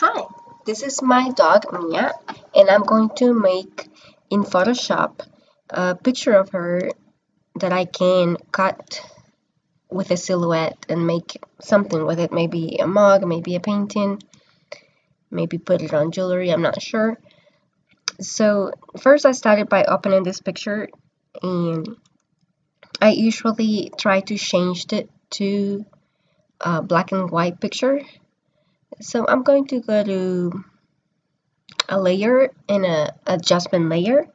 Hi, this is my dog Mia, and I'm going to make in Photoshop a picture of her that I can cut with a silhouette and make something with it. Maybe a mug, maybe a painting, maybe put it on jewelry, I'm not sure. So first I started by opening this picture, and I usually try to change it to a black and white picture. So I'm going to go to a layer and a adjustment layer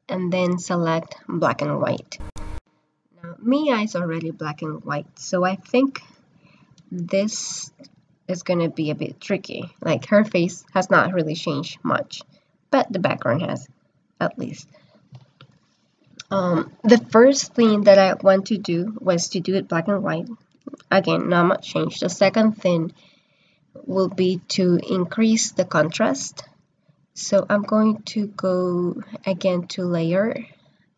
and then select black and white. Now Mia is already black and white, so I think this is gonna be a bit tricky. Like, her face has not really changed much, but the background has, at least. The first thing that I want to do was to do it black and white. Again, not much change. The second thing will be to increase the contrast. So I'm going to go again to layer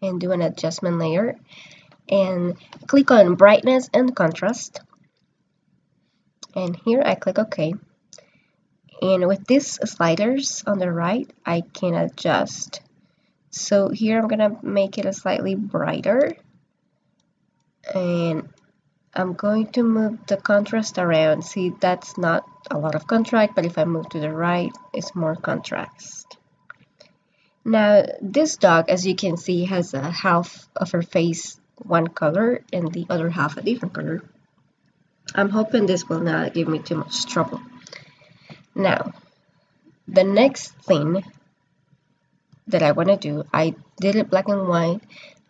and do an adjustment layer and click on brightness and contrast. And here I click OK. And with these sliders on the right, I can adjust. So here I'm gonna make it a slightly brighter, and I'm going to move the contrast around. See, that's not a lot of contrast, but if I move to the right, it's more contrast. Now, this dog, as you can see, has a half of her face one color and the other half a different color. I'm hoping this will not give me too much trouble. Now, the next thing that I want to do, I did it black and white,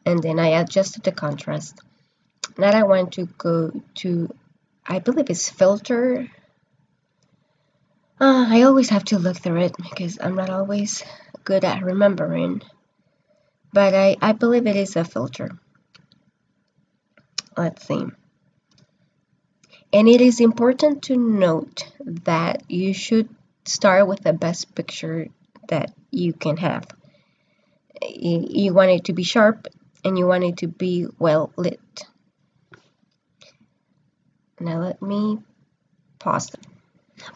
and then I adjusted the contrast. Now I want to go to, I believe it's filter. I always have to look through it because I'm not always good at remembering, but I believe it is a filter. Let's see. And it is important to note that you should start with the best picture that you can have. You want it to be sharp and you want it to be well lit. Now let me pause.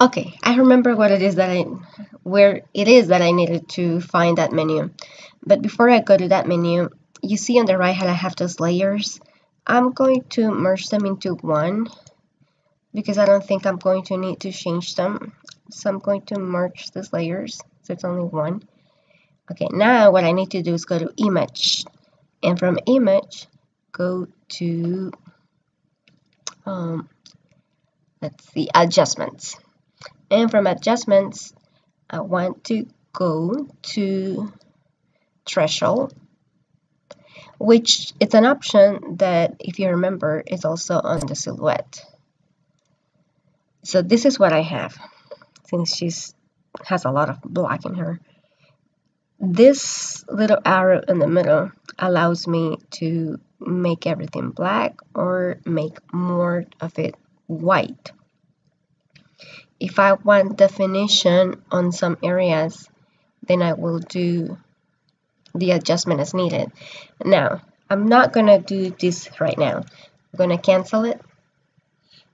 Okay, I remember what it is that where it is that I needed to find that menu. But before I go to that menu, you see on the right hand I have those layers. I'm going to merge them into one because I don't think I'm going to need to change them. So I'm going to merge these layers so it's only one. Okay, now what I need to do is go to image, and from image go to let's see, adjustments, and from adjustments I want to go to threshold, which is an option that, if you remember, is also on the silhouette. So this is what I have, since she has a lot of black in her. This little arrow in the middle allows me to make everything black or make more of it white. If I want definition on some areas, then I will do the adjustment as needed. Now, I'm not gonna do this right now. I'm gonna cancel it,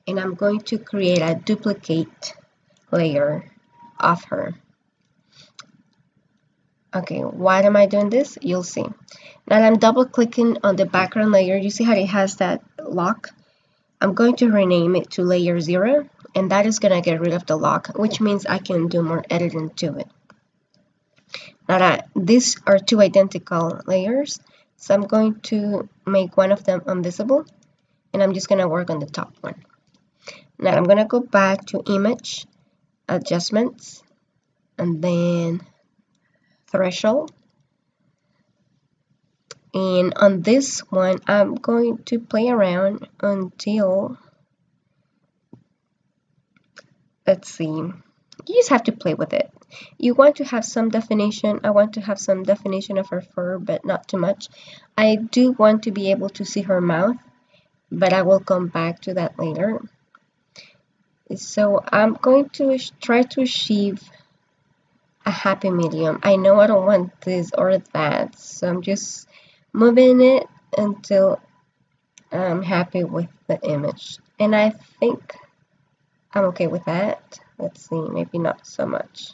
and I'm going to create a duplicate layer of her. Okay, why am I doing this? You'll see. Now I'm double clicking on the background layer. You see how it has that lock? I'm going to rename it to layer 0, and that is going to get rid of the lock, which means I can do more editing to it. Now these are two identical layers, so I'm going to make one of them invisible, and I'm just going to work on the top one. Now I'm going to go back to image, adjustments, and then threshold, and on this one I'm going to play around until, let's see, you just have to play with it. You want to have some definition. I want to have some definition of her fur, but not too much. I do want to be able to see her mouth, but I will come back to that later. So I'm going to try to achieve a happy medium. I know I don't want this or that, so I'm just moving it until I'm happy with the image, and I think I'm okay with that. Let's see, maybe not so much.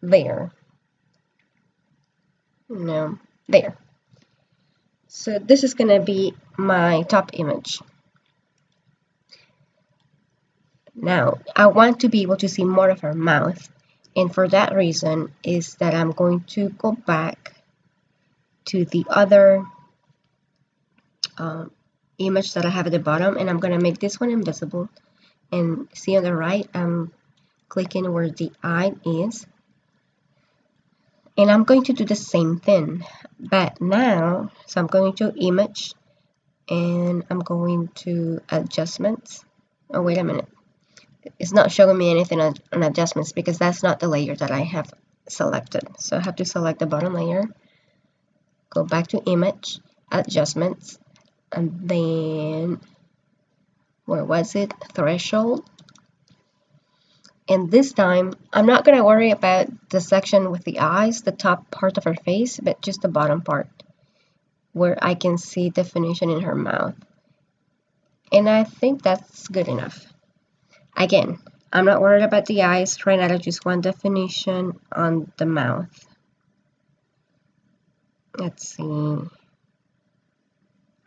There. No, there. So this is gonna be my top image. Now, I want to be able to see more of her mouth, and for that reason is that I'm going to go back to the other image that I have at the bottom, and I'm gonna make this one invisible. And see on the right, I'm clicking where the eye is, and I'm going to do the same thing, but now, so I'm going to image, and I'm going to adjustments. Oh, wait a minute. It's not showing me anything on adjustments because that's not the layer that I have selected. So I have to select the bottom layer, go back to image, adjustments, and then, where was it? Threshold. And this time, I'm not going to worry about the section with the eyes, the top part of her face, but just the bottom part, where I can see definition in her mouth. And I think that's good enough. Again, I'm not worried about the eyes. Right now, I just want definition on the mouth. Let's see.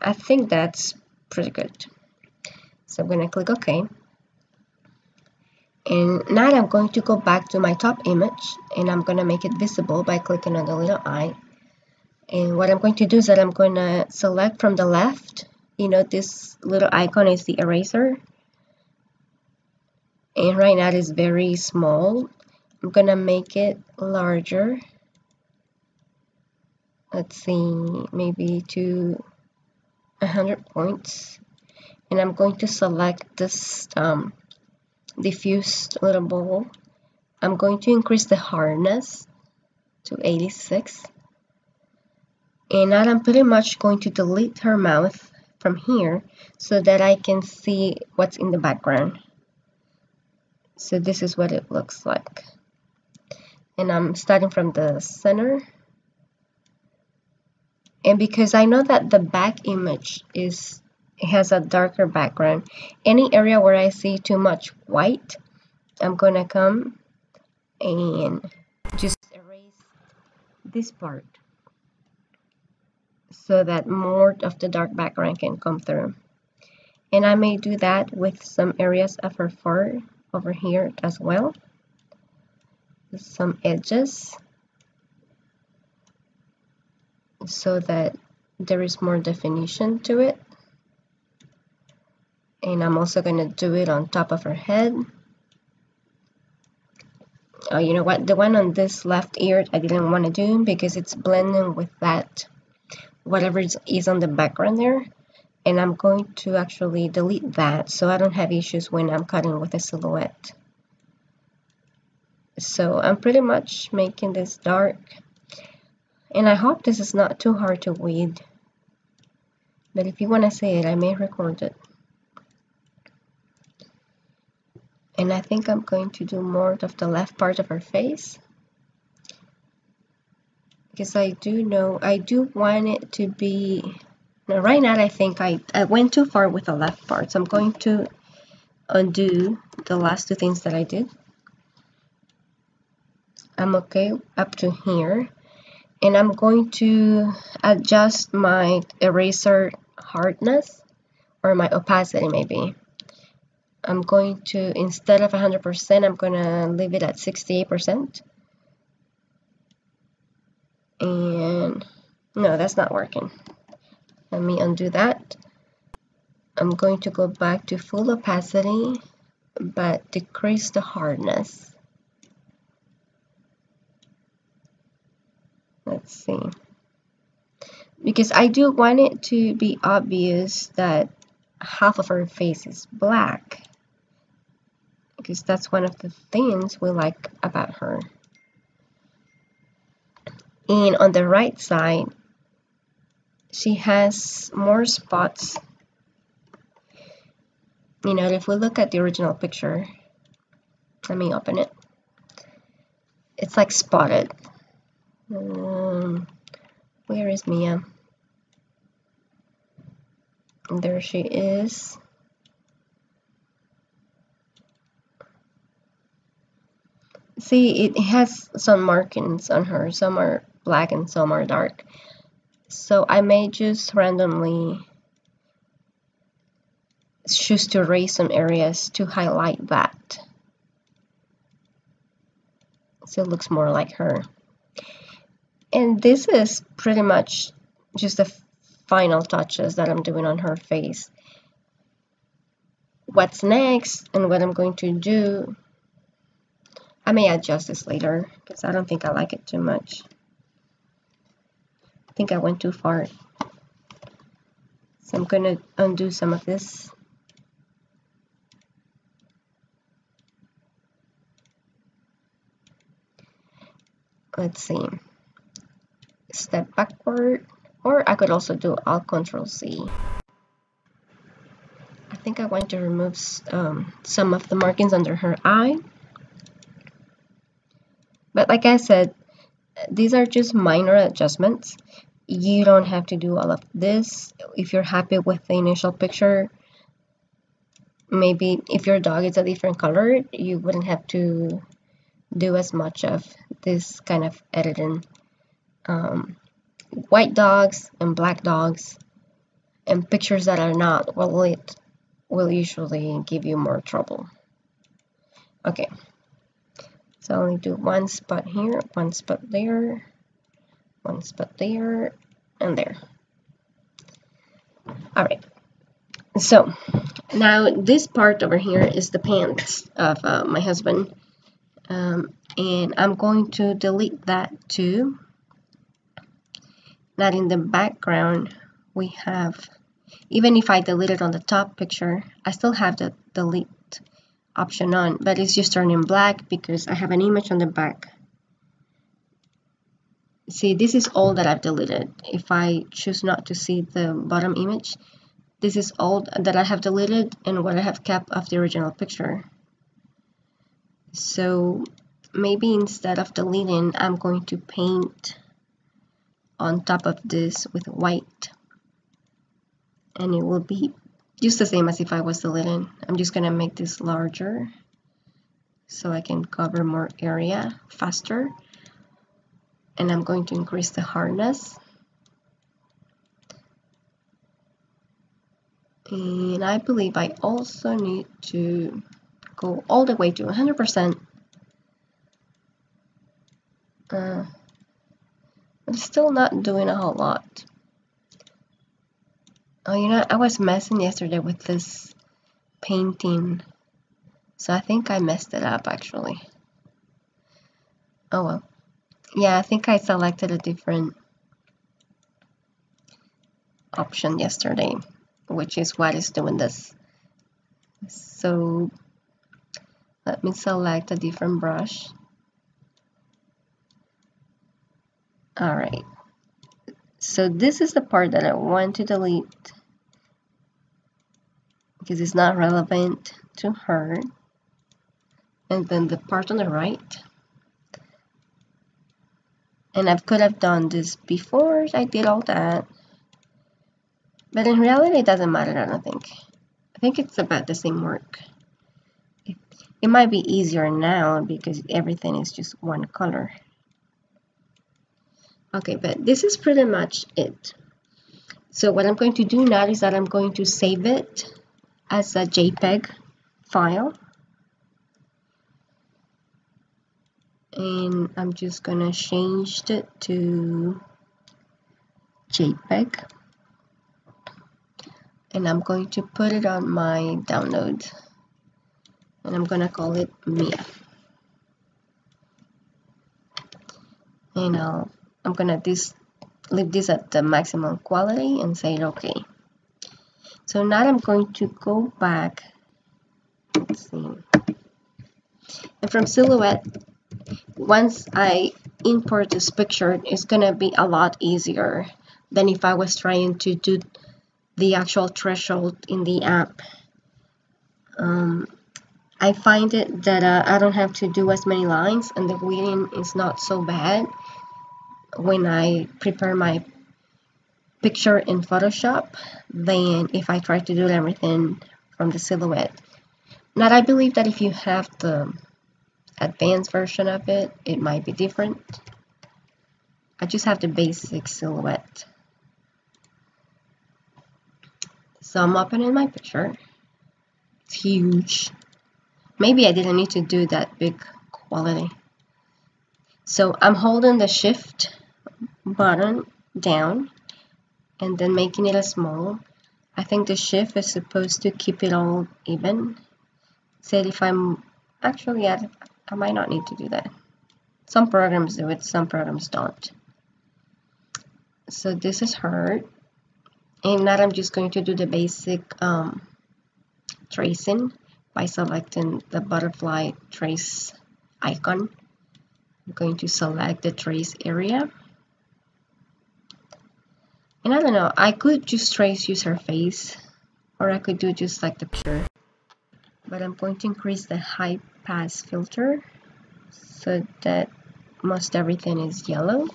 I think that's pretty good. So I'm going to click OK. And now I'm going to go back to my top image, and I'm going to make it visible by clicking on the little eye. And what I'm going to do is that I'm going to select from the left. You know, this little icon is the eraser. And right now it is very small. I'm going to make it larger. Let's see, maybe to 100 points. And I'm going to select this diffused little ball. I'm going to increase the hardness to 86. And now I'm pretty much going to delete her mouth from here so that I can see what's in the background. So this is what it looks like. And I'm starting from the center. And because I know that the back image has a darker background, any area where I see too much white, I'm going to come and just erase this part so that more of the dark background can come through. And I may do that with some areas of her fur over here as well. Some edges so that there is more definition to it. And I'm also going to do it on top of her head. Oh, you know what? The one on this left ear I didn't want to do because it's blending with that, whatever is on the background there. And I'm going to actually delete that so I don't have issues when I'm cutting with a silhouette. So I'm pretty much making this dark. And I hope this is not too hard to read. But if you want to see it, I may record it. And I think I'm going to do more of the left part of her face. Because I do know, I do want it to be... Now, right now, I think I went too far with the left part. So I'm going to undo the last two things that I did. I'm okay up to here. And I'm going to adjust my eraser hardness, or my opacity maybe. I'm going to, instead of 100%, I'm going to leave it at 68%. And no, that's not working. Let me undo that. I'm going to go back to full opacity, but decrease the hardness. Let's see. Because I do want it to be obvious that half of her face is black. Because that's one of the things we like about her. And on the right side, she has more spots. You know, if we look at the original picture, let me open it. It's like spotted. Where is Mia? There she is. See, it has some markings on her. Some are black and some are dark. So I may just randomly choose to erase some areas to highlight that, so it looks more like her. And this is pretty much just the final touches that I'm doing on her face. What's next and what I'm going to do, I may adjust this later because I don't think I like it too much. I think I went too far. So I'm going to undo some of this. Let's see. Step backward, or I could also do Alt Control C. I think I want to remove some of the markings under her eye. But like I said, these are just minor adjustments. You don't have to do all of this. If you're happy with the initial picture, maybe if your dog is a different color, you wouldn't have to do as much of this kind of editing. White dogs and black dogs and pictures that are not well lit will usually give you more trouble. Okay, so I'll only do one spot here, one spot there, one spot there, and there. All right, so now this part over here is the pants of my husband, and I'm going to delete that too. Now in the background we have, even if I delete it on the top picture, I still have the delete option on, but it's just turning black because I have an image on the back. See, this is all that I've deleted. If I choose not to see the bottom image, this is all that I have deleted and what I have kept of the original picture. So maybe instead of deleting, I'm going to paint on top of this with white, and it will be just the same as if I was deleting. I'm just gonna make this larger so I can cover more area faster, and I'm going to increase the hardness, and I believe I also need to go all the way to 100%. I'm still not doing a whole lot. Oh, you know, I was messing yesterday with this painting, so I think I messed it up actually. Oh well. Yeah, I think I selected a different option yesterday, which is what is doing this. So let me select a different brush. All right. So this is the part that I want to delete because it's not relevant to her. And then the part on the right. And I could have done this before I did all that. But in reality, it doesn't matter, I don't think. I think it's about the same work. It might be easier now because everything is just one color. Okay, but this is pretty much it. So what I'm going to do now is that I'm going to save it as a JPEG file. And I'm just gonna change it to JPEG. And I'm going to put it on my download. And I'm gonna call it Mia. And I'm gonna leave this at the maximum quality and say okay. So now I'm going to go back. Let's see. And from Silhouette, once I import this picture, it's gonna be a lot easier than if I was trying to do the actual threshold in the app. I find it that I don't have to do as many lines, and the weighting is not so bad when I prepare my picture in Photoshop than if I try to do everything from the Silhouette. Now I believe that if you have the advanced version of it, it might be different. I just have the basic silhouette. So I'm opening my picture. It's huge. Maybe I didn't need to do that big quality. So I'm holding the shift button down and then making it a small. I think the shift is supposed to keep it all even. Said if I'm actually I might not need to do that. Some programs do it, some programs don't. So this is her, and now I'm just going to do the basic tracing by selecting the butterfly trace icon. I'm going to select the trace area, and I don't know, I could just trace use her face, or I could do just like the picture, but I'm going to increase the high pass filter so that most everything is yellow,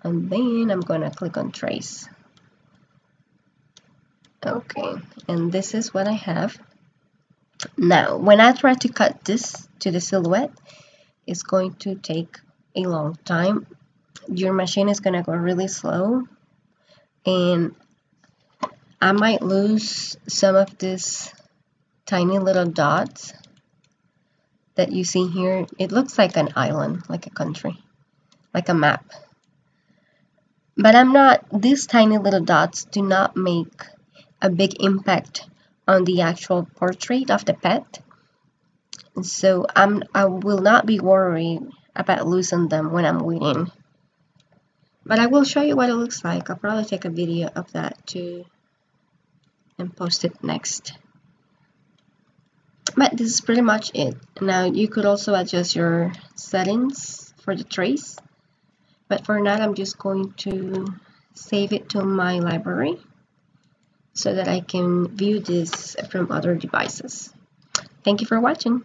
and then I'm gonna click on trace. Okay, and this is what I have. Now when I try to cut this to the silhouette, it's going to take a long time. Your machine is gonna go really slow, and I might lose some of these tiny little dots that you see here. It looks like an island, like a country, like a map. But these tiny little dots do not make a big impact on the actual portrait of the pet. So I will not be worried about losing them when I'm weeding. But I will show you what it looks like. I'll probably take a video of that too and post it next. But this is pretty much it. Now you could also adjust your settings for the trace. But for now, I'm just going to save it to my library so that I can view this from other devices. Thank you for watching.